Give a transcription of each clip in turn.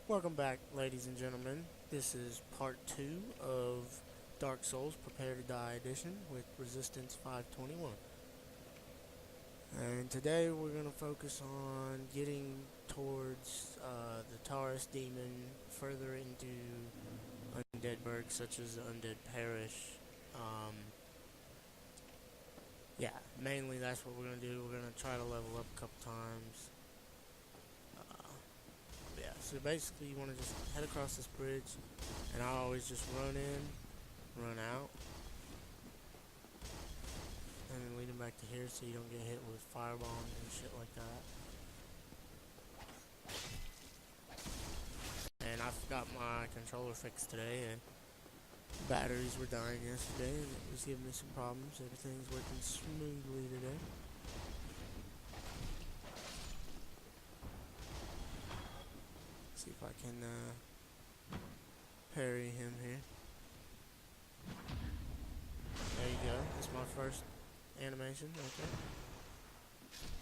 Welcome back, ladies and gentlemen. This is part 2 of Dark Souls Prepare to Die Edition with Resistance 521. And today we're going to focus on getting towards the Taurus Demon further into Undead Burg, such as the Undead Parish. Yeah, mainly that's what we're going to do. We're going to try to level up a couple times. Yeah, so basically you want to just head across this bridge, and I always just run in, run out, and then lead them back to here so you don't get hit with firebombs and shit like that. And I forgot my controller fixed today, and batteries were dying yesterday, and it was giving me some problems. Everything's working smoothly today. See if I can parry him here. There you go. That's my first animation right there.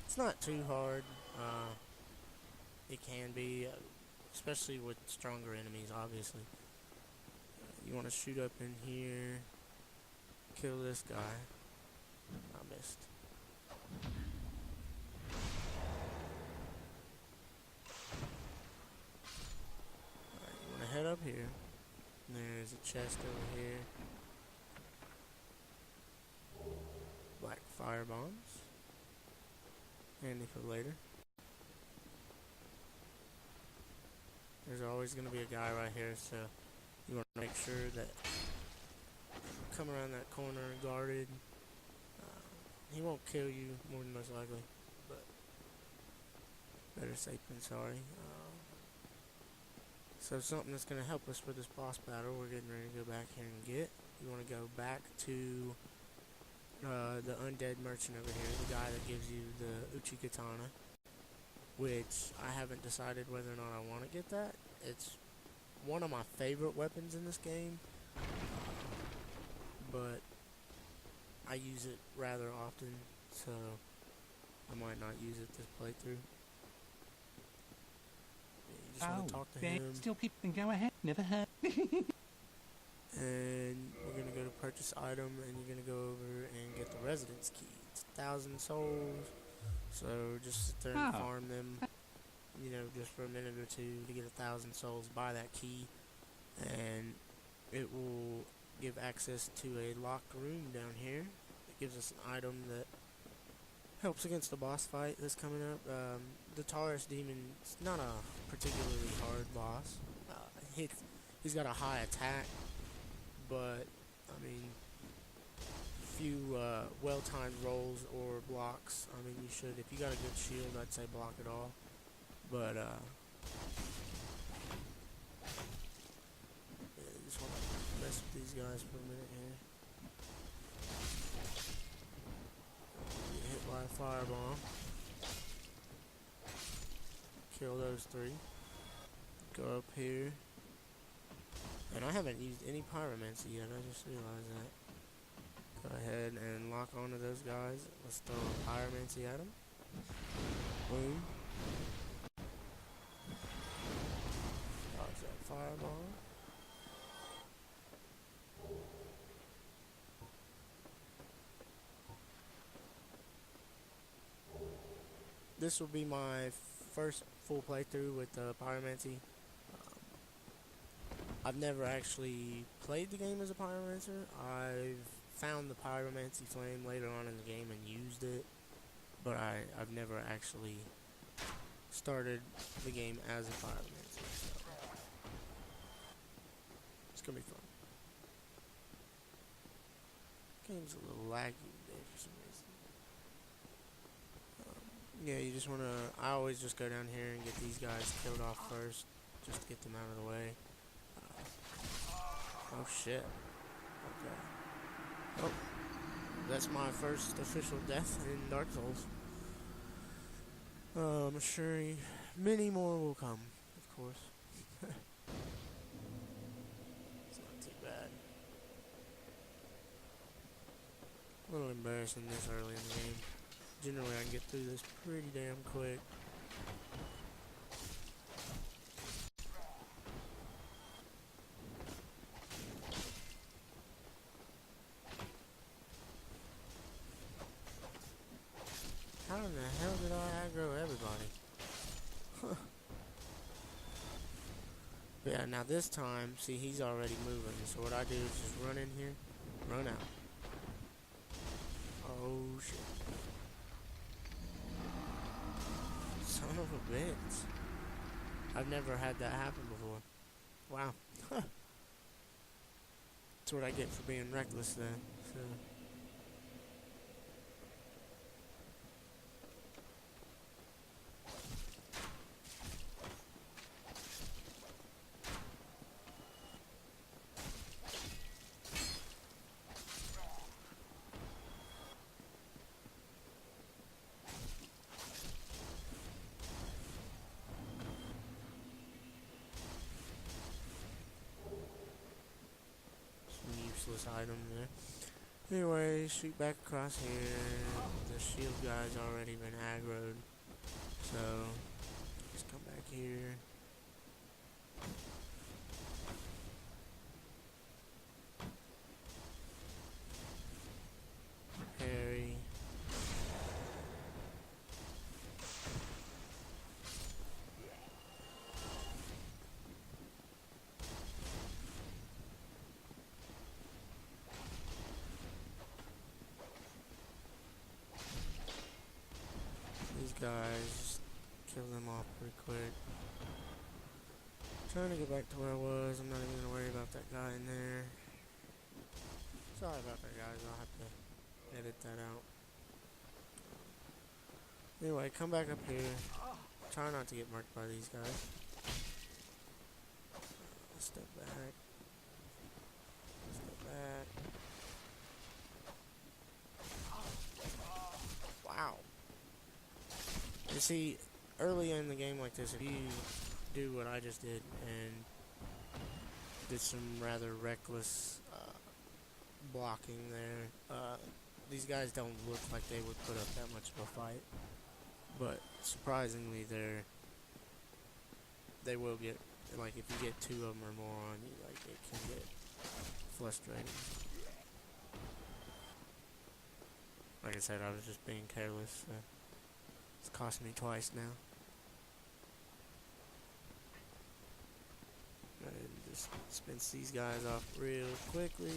It's not too hard. It can be, especially with stronger enemies, obviously. You want to shoot up in here, kill this guy. I missed. Alright, you want to head up here. There's a chest over here. Black fire bombs. Handy for later. There's always going to be a guy right here, so you want to make sure that come around that corner guarded. He won't kill you more than most likely, but better safe than sorry. So something that's going to help us for this boss battle, we're getting ready to go back here and get. You want to go back to the undead merchant over here, the guy that gives you the Uchi Katana, which I haven't decided whether or not I want to get that. It's one of my favorite weapons in this game, but I use it rather often, so I might not use it this playthrough. You just want to talk to him. Still people can go ahead, never heard. And we're going to go to purchase item, and you're going to go over and get the residence key. It's 1,000 souls, so just sit there and farm them, you know, just for a minute or two to get 1,000 souls, buy that key, and it will give access to a locked room down here. It gives us an item that helps against the boss fight that's coming up. The Taurus Demon is not a particularly hard boss. He's got a high attack, but I mean, few well-timed rolls or blocks. I mean, you should, if you got a good shield, I'd say block it all. But yeah, just want to mess with these guys for a minute here. Get hit by a firebomb. Kill those 3. Go up here. And I haven't used any pyromancy yet, I just realized that. Go ahead and lock onto those guys. Let's throw a pyromancy at them. Boom. Dodge that fireball. This will be my first full playthrough with pyromancy. I've never actually played the game as a pyromancer. I've found the pyromancy flame later on in the game and used it, but I've never actually started the game as a pyromancer. So it's gonna be fun. Game's a little laggy today for some reason. Yeah, you just wanna. I always just go down here and get these guys killed off first, just to get them out of the way. Oh shit. Okay. Oh. That's my first official death in Dark Souls. I'm sure many more will come, of course. It's not too bad. A little embarrassing this early in the game. Generally I can get through this pretty damn quick. hell did I aggro everybody? But yeah, now this time, see, he's already moving. So what I do is just run in here, run out. Oh shit. Son of a bitch. I've never had that happen before. Wow. That's what I get for being reckless then. So. Useless item there. Anyway, shoot back across here. The shield guy's already been aggroed. So, just come back here. Harry. These guys, just kill them off pretty quick. Trying to get back to where I was. I'm not even gonna worry about that guy in there. Sorry about that, guys. I'll have to edit that out. Anyway, come back up here. Try not to get marked by these guys. Step back. Step back. Wow. You see, early in the game like this, if you do what I just did and did some rather reckless blocking there, these guys don't look like they would put up that much of a fight. But surprisingly, they will get, like, if you get 2 of them or more on you, like, it can get frustrating. Like I said, I was just being careless. It's cost me twice now. And just spins these guys off real quickly.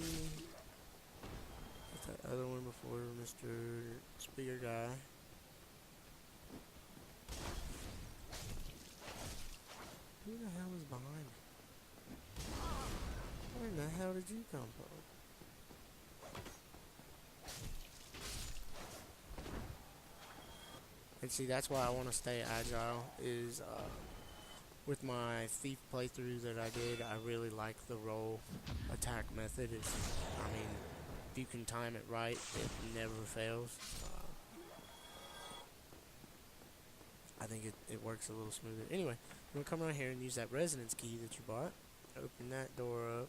Get that other one before Mr. Spear guy. Who the hell is behind me? Where in the hell did you come from? And see, that's why I want to stay agile, is with my thief playthrough that I did, I really like the roll attack method. I mean, if you can time it right, it never fails. I think it works a little smoother. Anyway, you're going to come around here and use that resonance key that you bought. Open that door up.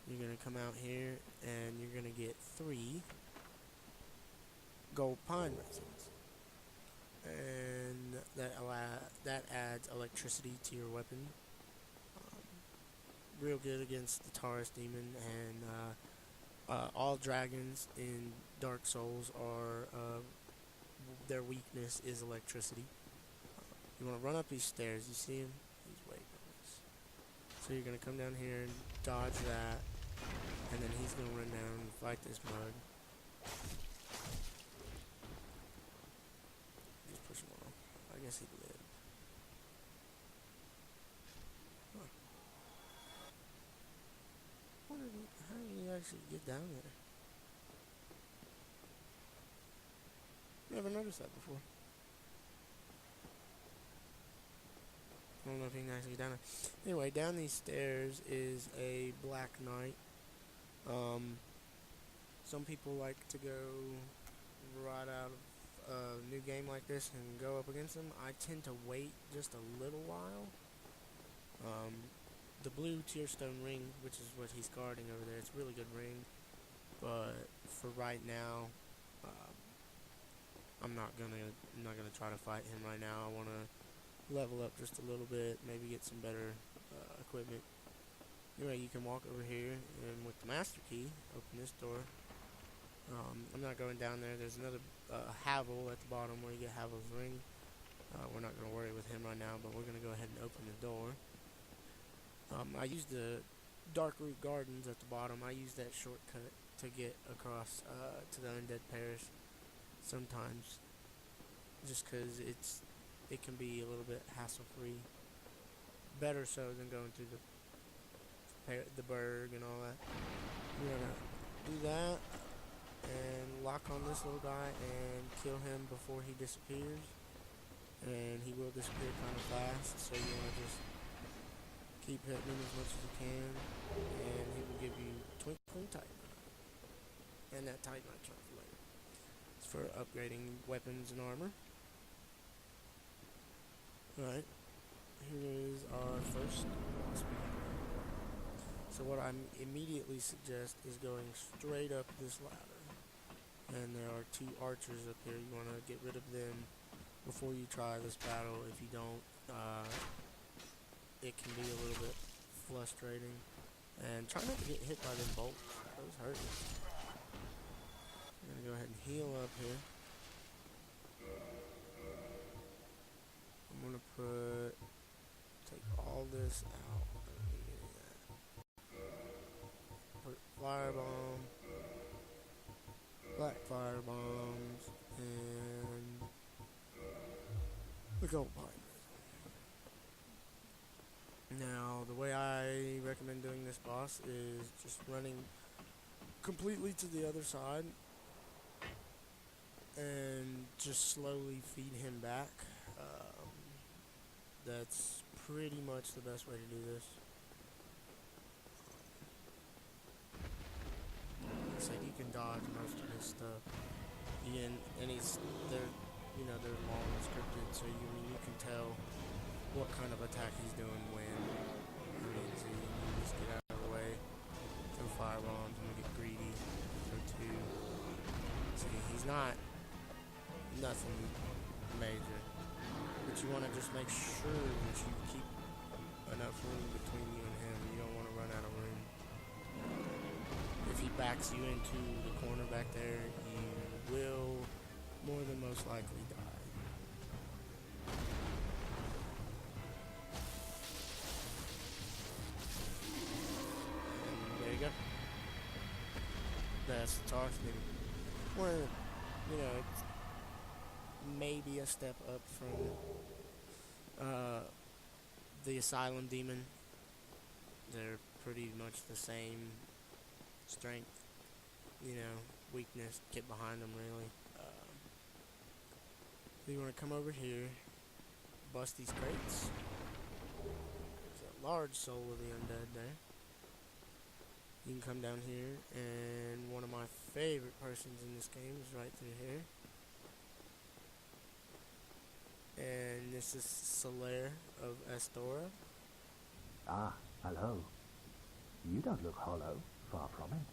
You're going to come out here and you're going to get 3 gold pine resins. And that adds electricity to your weapon. Real good against the Taurus demon, and all dragons in Dark Souls are their weakness is electricity. You want to run up these stairs. You see him? He's waiting on us. So you're gonna come down here and dodge that, and then he's gonna run down and fight this mug. Push him off. I guess he lived. Huh. How did he actually get down there? Never noticed that before. I don't know if he can actually get down there. Anyway, down these stairs is a Black Knight. Some people like to go right out of a new game like this and go up against them. I tend to wait just a little while. The blue Tearstone ring, which is what he's guarding over there, it's a really good ring, but for right now, I'm not gonna try to fight him right now. I wanna level up just a little bit, maybe get some better equipment. Anyway, you can walk over here and with the master key, open this door. I'm not going down there. There's another Havel at the bottom where you get Havel's ring. We're not going to worry with him right now, but we're going to go ahead and open the door. I used the Darkroot Gardens at the bottom. I use that shortcut to get across to the Undead Parish sometimes, just because it can be a little bit hassle-free. Better so than going through the Burg and all that. We're going to do that and lock on this little guy and kill him before he disappears. And he will disappear kind of fast, so you want to just keep hitting him as much as you can, and he will give you Twinkling Titanite. And that Titanite charge later. It's for upgrading weapons and armor. Alright, here is our first boss battle. So what I immediately suggest is going straight up this ladder. And there are 2 archers up here. You want to get rid of them before you try this battle. If you don't, it can be a little bit frustrating. And try not to get hit by them bolts. Those hurt. I'm gonna go ahead and heal up here. I'm gonna take all this out. I don't need any of that. Put firebomb, black fire bombs, and the gold pipe. Now, the way I recommend doing this boss is just running completely to the other side and just slowly feed him back. That's pretty much the best way to do this. Like I said, you can dodge most of his stuff. They're long and scripted, so you can tell what kind of attack he's doing when. So you just get out of the way, throw fire bombs, and we get greedy, throw 2. See, he's not nothing major, but you want to just make sure that you keep enough room between you and him. You don't want to run out of room. If he backs you into the corner back there, you will more than most likely die. That's the Tarthan. Where, it's maybe a step up from the Asylum Demon. They're pretty much the same strength, weakness. Get behind them, really. So you want to come over here, bust these crates. There's a large soul of the undead there. You can come down here, and one of my favorite persons in this game is right through here. And this is Solaire of Astora. Ah, hello. You don't look hollow, far from it.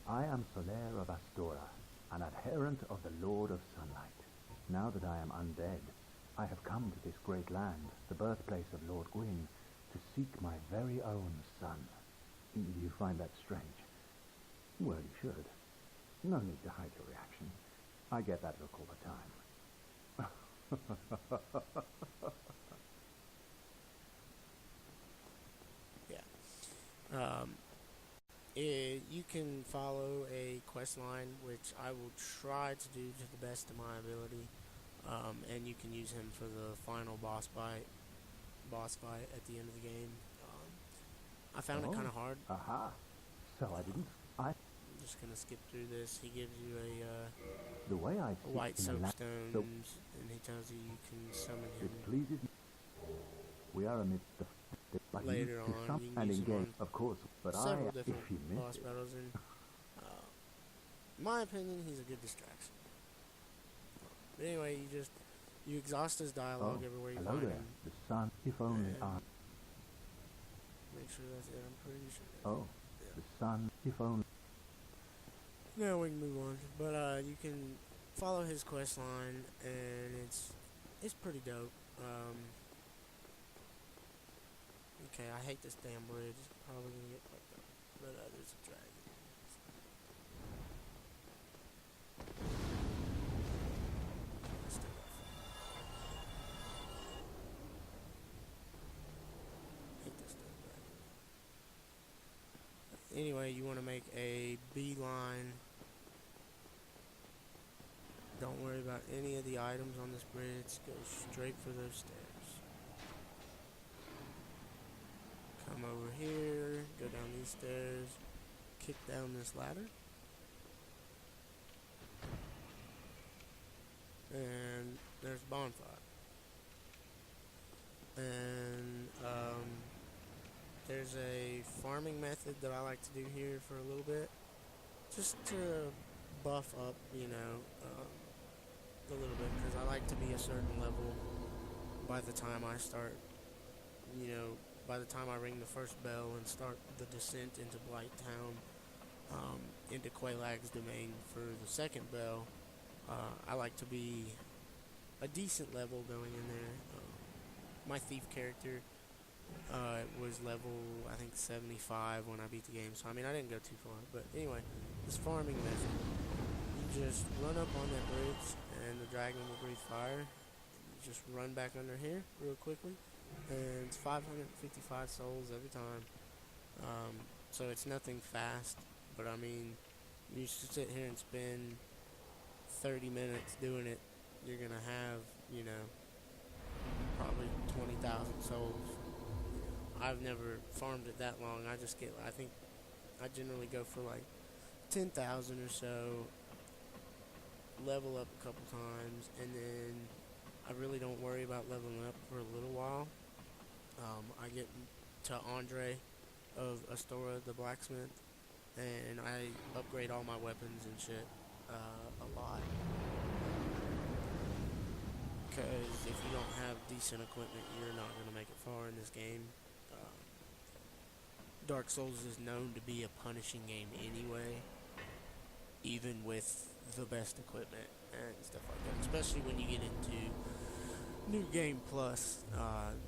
I am Solaire of Astora, an adherent of the Lord of Sunlight. Now that I am undead, I have come to this great land, the birthplace of Lord Gwyn, to seek my very own son. Do you find that strange? Well, you should. No need to hide your reaction. I get that look all the time. Yeah. You can follow a quest line, which I will try to do to the best of my ability. And you can use him for the final boss fight at the end of the game. I found it kind of hard. Aha. So I'm just gonna skip through this. He gives you the way I a white soapstones, and he tells you can summon him. It pleases me. We are amidst the later on. You can use him on of course, but several different boss battles. And in my opinion, he's a good distraction. But anyway, you exhaust his dialogue everywhere you find him. The sun, if only I. Make sure that's it. I'm pretty sure. Yeah. The sun, if only. Now we can move on. But you can follow his quest line, and it's pretty dope. Okay, I hate this damn bridge. It's probably gonna get fucked up. But there's a dragon. got any of the items on this bridge, go straight for those stairs. Come over here, go down these stairs, kick down this ladder. And there's bonfire. And there's a farming method that I like to do here for a little bit, just to buff up, a little bit, because I like to be a certain level by the time I start, by the time I ring the first bell and start the descent into Blight Town, into Quelaag's domain for the second bell. I like to be a decent level going in there. My thief character was level, I think, 75 when I beat the game, so I mean, I didn't go too far. But anyway, this farming method, you just run up on that bridge, and the dragon will breathe fire. You just run back under here real quickly, and it's 555 souls every time. So it's nothing fast, but I mean, you should sit here and spend 30 minutes doing it. You're gonna have, probably 20,000 souls. I've never farmed it that long. I think I generally go for like 10,000 or so, level up a couple times, and then I really don't worry about leveling up for a little while. I get to Andre of Astora, the blacksmith, and I upgrade all my weapons and shit a lot. Because if you don't have decent equipment, you're not going to make it far in this game. Dark Souls is known to be a punishing game anyway, even with the best equipment and stuff like that. Especially when you get into New Game Plus,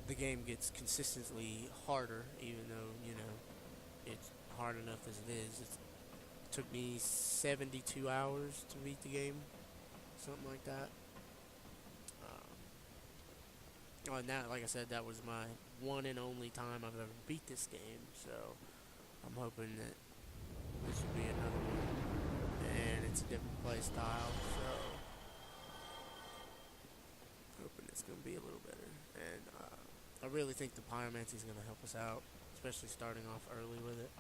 the game gets consistently harder, even though, it's hard enough as it is. It took me 72 hours to beat the game, something like that. And that, like I said, that was my one and only time I've ever beat this game, so I'm hoping that this will be another one. And it's a different play style, so hoping it's going to be a little better. And I really think the pyromancy is going to help us out, especially starting off early with it.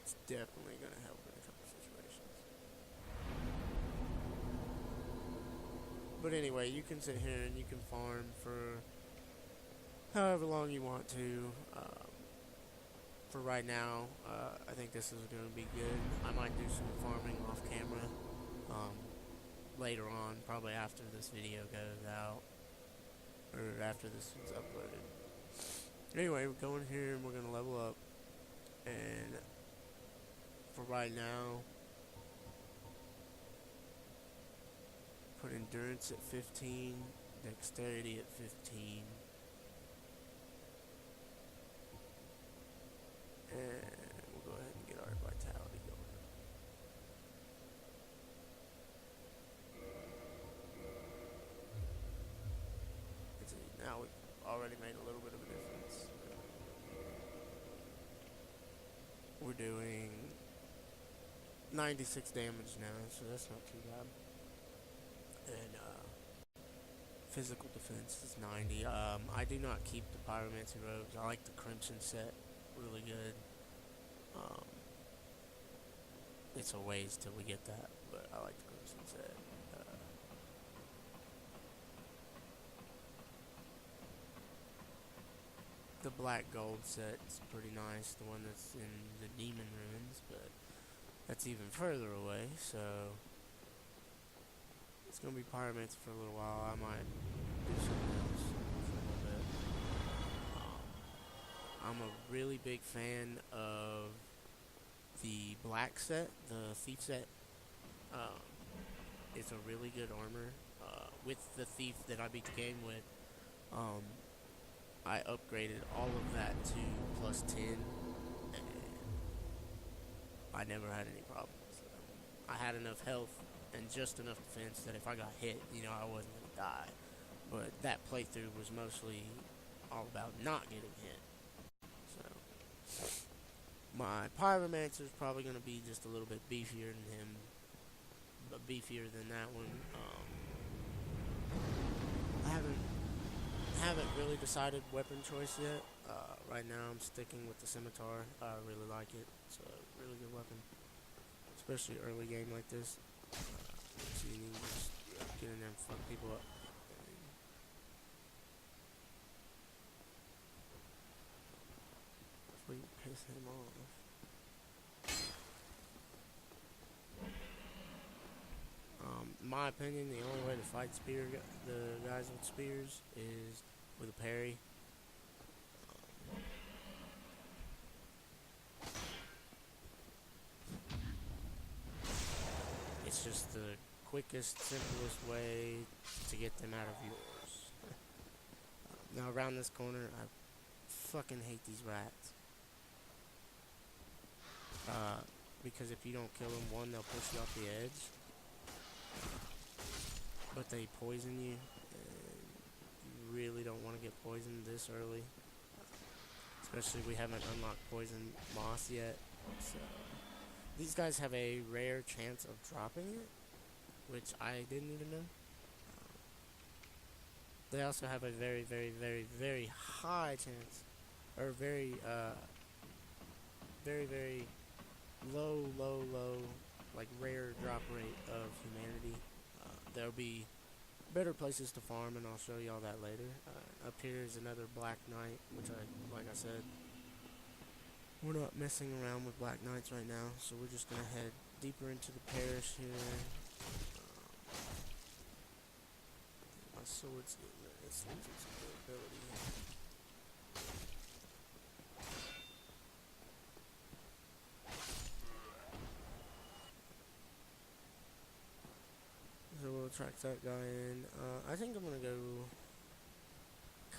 It's definitely going to help in a couple situations. But anyway, you can sit here and you can farm for however long you want to. For right now, I think this is going to be good. I might do some farming off camera later on, probably after this video goes out, or after this one's uploaded. Anyway, we're going here and we're going to level up. And for right now, put endurance at 15, dexterity at 15, and we'll go ahead and get our vitality going. Now we've already made a little bit of a difference. We're doing 96 damage now, so that's not too bad. And physical defense is 90. I do not keep the pyromancy robes. I like the crimson set really good. It's a ways till we get that, but I like the crimson set. The black gold set's pretty nice, the one that's in the demon ruins, but that's even further away, so it's gonna be pyromancy for a little while. I might do something else for a little bit. I'm a really big fan of the black set, the thief set. It's a really good armor. With the thief that I beat the game with, I upgraded all of that to plus 10, and I never had any problems. I had enough health and just enough defense that if I got hit, I wasn't going to die. But that playthrough was mostly all about not getting hit. So my pyromancer is probably going to be just a little bit beefier than him. but beefier than that one. I haven't really decided weapon choice yet. Right now I'm sticking with the scimitar. I really like it. It's a really good weapon, especially early game like this. So you need to just get in there and fuck people up. Sweet, piss him off. In my opinion, the only way to fight the guys with spears is with a parry. It's just the quickest, simplest way to get them out of yours. Now around this corner, I fucking hate these rats. Because if you don't kill them, one, they'll push you off the edge. But they poison you, and you really don't want to get poisoned this early. Especially we haven't unlocked Poison Moss yet. So these guys have a rare chance of dropping it, which I didn't even know. They also have a very, very, very, very high chance, or very, very, very low, like rare drop rate of humanity. There'll be better places to farm, and I'll show y'all that later. Up here is another Black Knight, which like I said, we're not messing around with Black Knights right now, so we're just gonna head deeper into the parish here. My sword's losing some durability here. So we'll track that guy in. I think I'm gonna go.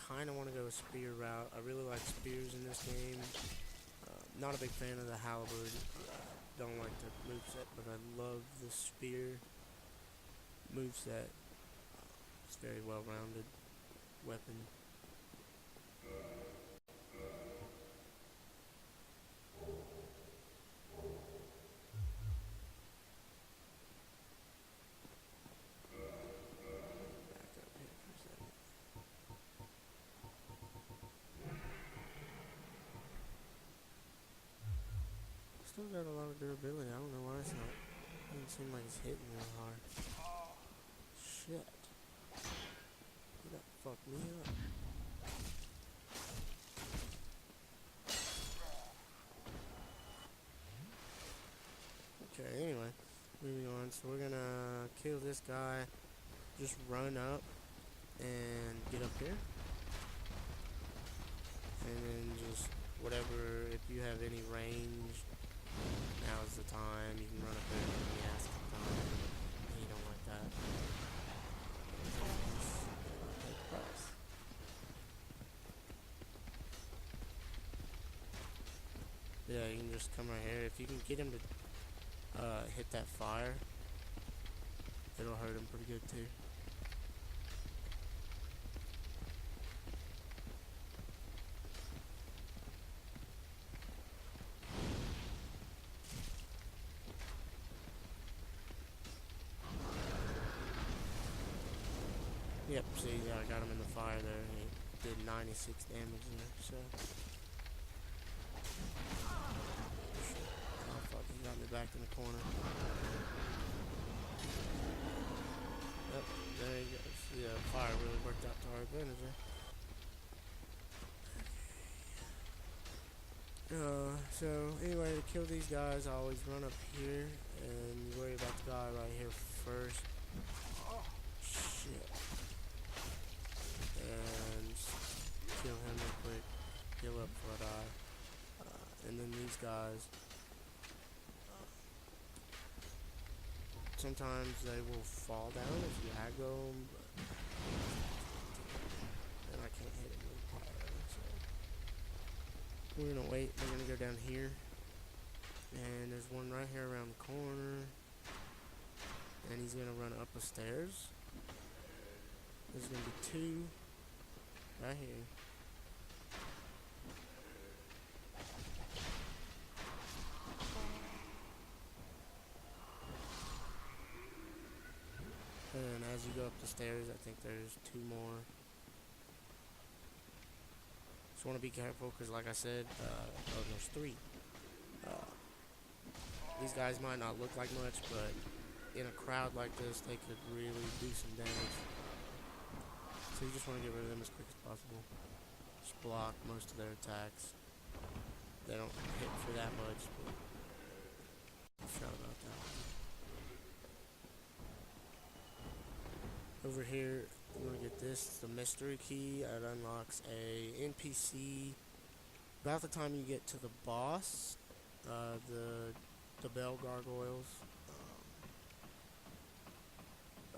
Kinda want to go a spear route. I really like spears in this game. Not a big fan of the halberd. Don't like the moveset, but I love the spear moveset. It's a very well-rounded weapon. Still got a lot of durability. I don't know why it's not. Doesn't seem like it's hitting real hard. Shit. That fucked me up. Okay, anyway. Moving on. So we're gonna kill this guy. Just run up and get up here. And then just whatever, if you have any range, now's the time. You can run up there and give me ass the time. You don't like that. Yeah, you can just come right here. If you can get him to hit that fire, it'll hurt him pretty good too. Yep, see, I got him in the fire there, and he did 96 damage there, so. Oh fuck, he got me back in the corner. Yep, there he goes. Yeah, fire really worked out to our advantage there. So anyway, to kill these guys, I always run up here, and you worry about the guy right here first. Shit. And kill him real quick, heal up before I die. And then these guys, sometimes they will fall down if you aggro them, and I can't hit him with fire, so we're gonna wait. We're gonna go down here, and there's one right here around the corner, and he's gonna run up the stairs. There's gonna be two right here. as you go up the stairs, I think there's 2 more. Just want to be careful because, like I said, oh, there's 3. These guys might not look like much, but in a crowd like this, they could really do some damage. So you just want to get rid of them as quick as possible. Just block most of their attacks. They don't hit for that much, but I'm sure about that. Over here, you want to get this. It's the mystery key. It unlocks a NPC. About the time you get to the boss, the bell gargoyles.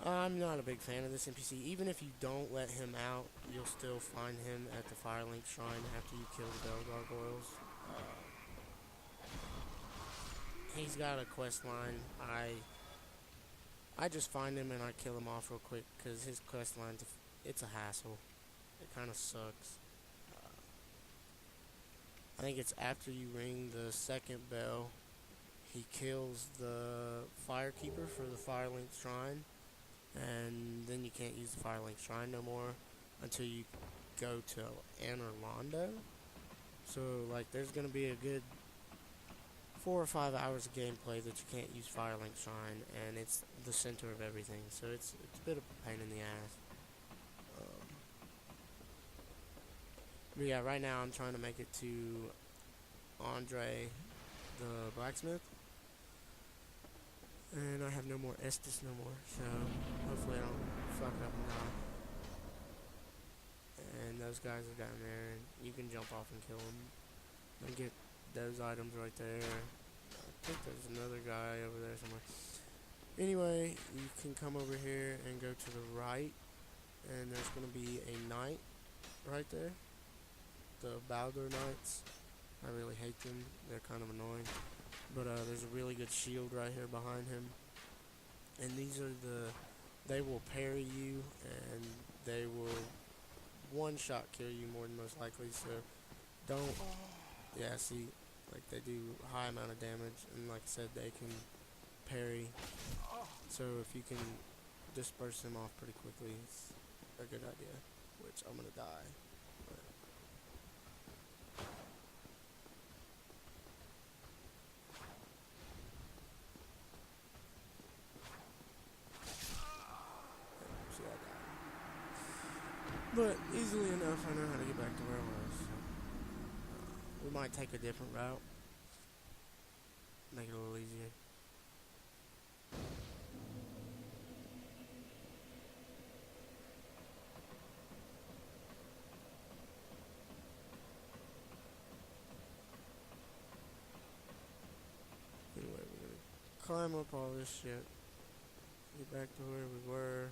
I'm not a big fan of this NPC. Even if you don't let him out, you'll still find him at the Firelink Shrine after you kill the bell gargoyles. He's got a quest line. I just find him and I kill him off real quick because his quest line, it's a hassle. It kind of sucks. I think it's after you ring the 2nd bell, he kills the Firekeeper for the Firelink Shrine, and then you can't use the Firelink Shrine no more until you go to Anor Londo. So, like, there's going to be a good 4 or 5 hours of gameplay that you can't use Firelink Shrine, and it's the center of everything, so it's a bit of a pain in the ass. But yeah, right now I'm trying to make it to Andre the blacksmith, and I have no more Estus no more, so hopefully I don't fuck up and die. And those guys are down there, and you can jump off and kill them and get those items right there. I think there's another guy over there somewhere. Anyway, you can come over here and go to the right, and there's going to be a knight right there. The Baldur Knights. I really hate them. They're kind of annoying. But there's a really good shield right here behind him. And these are they will parry you, and they will one-shot kill you more than most likely. So don't, yeah, see, like they do a high amount of damage. And like I said, they can parry. So if you can disperse them off pretty quickly, it's a good idea. Which I'm going to die. But easily enough, I know how to get back to where I was. We might take a different route. Make it a little easier. Anyway, we're gonna climb up all this shit. Get back to where we were.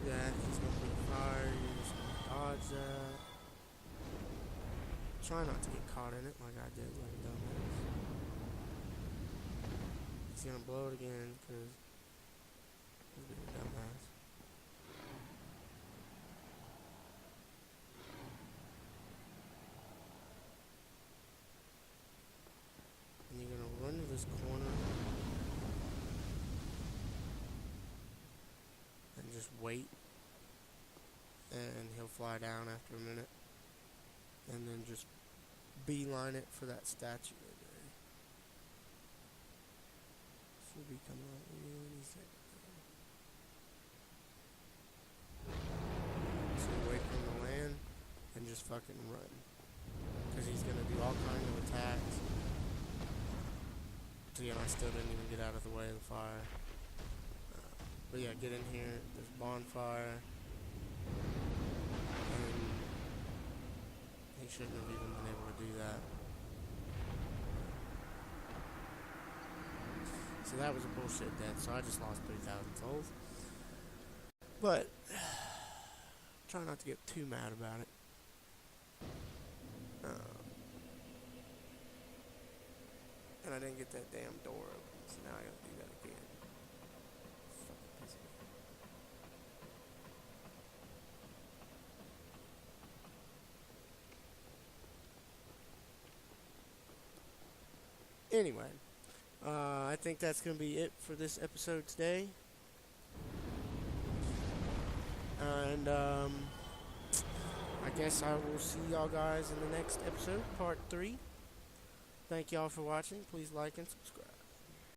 That he's gonna be fire, you're just gonna dodge that. Try not to get caught in it like I did, like a dumbass. He's gonna blow it again because he's being a dumbass. And you're gonna run to this corner and just wait. And he'll fly down after a minute. And then just beeline it for that statue right there. Should be coming out any second. So wait for him to land and just fucking run. Because he's going to do all kinds of attacks. So yeah, I still didn't even get out of the way of the fire. But yeah, get in here. There's a bonfire. He shouldn't have even been able to do that. So that was a bullshit death, so I just lost 3,000 souls. But, try not to get too mad about it. And I didn't get that damn door open, so now I gotta do that again. Fucking piece of shit. Anyway, I think that's going to be it for this episode today. And I guess I will see y'all guys in the next episode, part 3. Thank y'all for watching. Please like and subscribe.